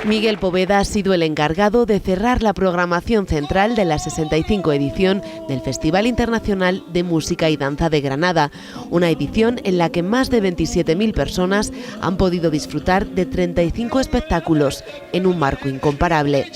Miguel Poveda ha sido el encargado de cerrar la programación central de la 65 edición del Festival Internacional de Música y Danza de Granada, una edición en la que más de 27.000 personas han podido disfrutar de 35 espectáculos en un marco incomparable.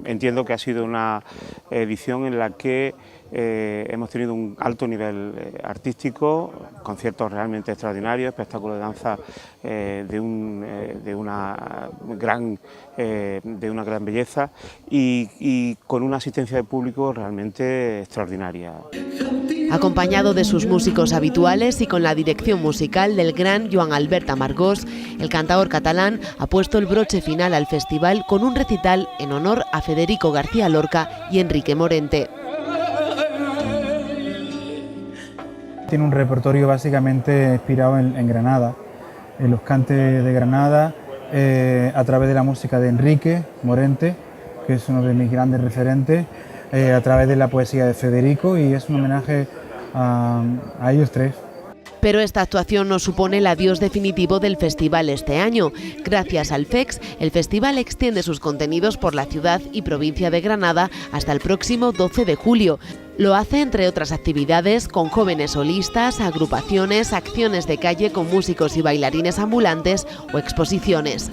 Entiendo que ha sido una edición en la que hemos tenido un alto nivel artístico, conciertos realmente extraordinarios, espectáculos de danza de una gran belleza y con una asistencia de público realmente extraordinaria. Acompañado de sus músicos habituales y con la dirección musical del gran Joan Albert Amargós, el cantaor catalán ha puesto el broche final al festival con un recital en honor a Federico García Lorca y Enrique Morente. Tiene un repertorio básicamente inspirado en Granada, en los cantes de Granada, a través de la música de Enrique Morente, que es uno de mis grandes referentes, a través de la poesía de Federico, y es un homenaje a ellos tres. Pero esta actuación no supone el adiós definitivo del festival este año. Gracias al FEX, el festival extiende sus contenidos por la ciudad y provincia de Granada hasta el próximo 12 de julio. Lo hace, entre otras actividades, con jóvenes solistas, agrupaciones, acciones de calle con músicos y bailarines ambulantes o exposiciones.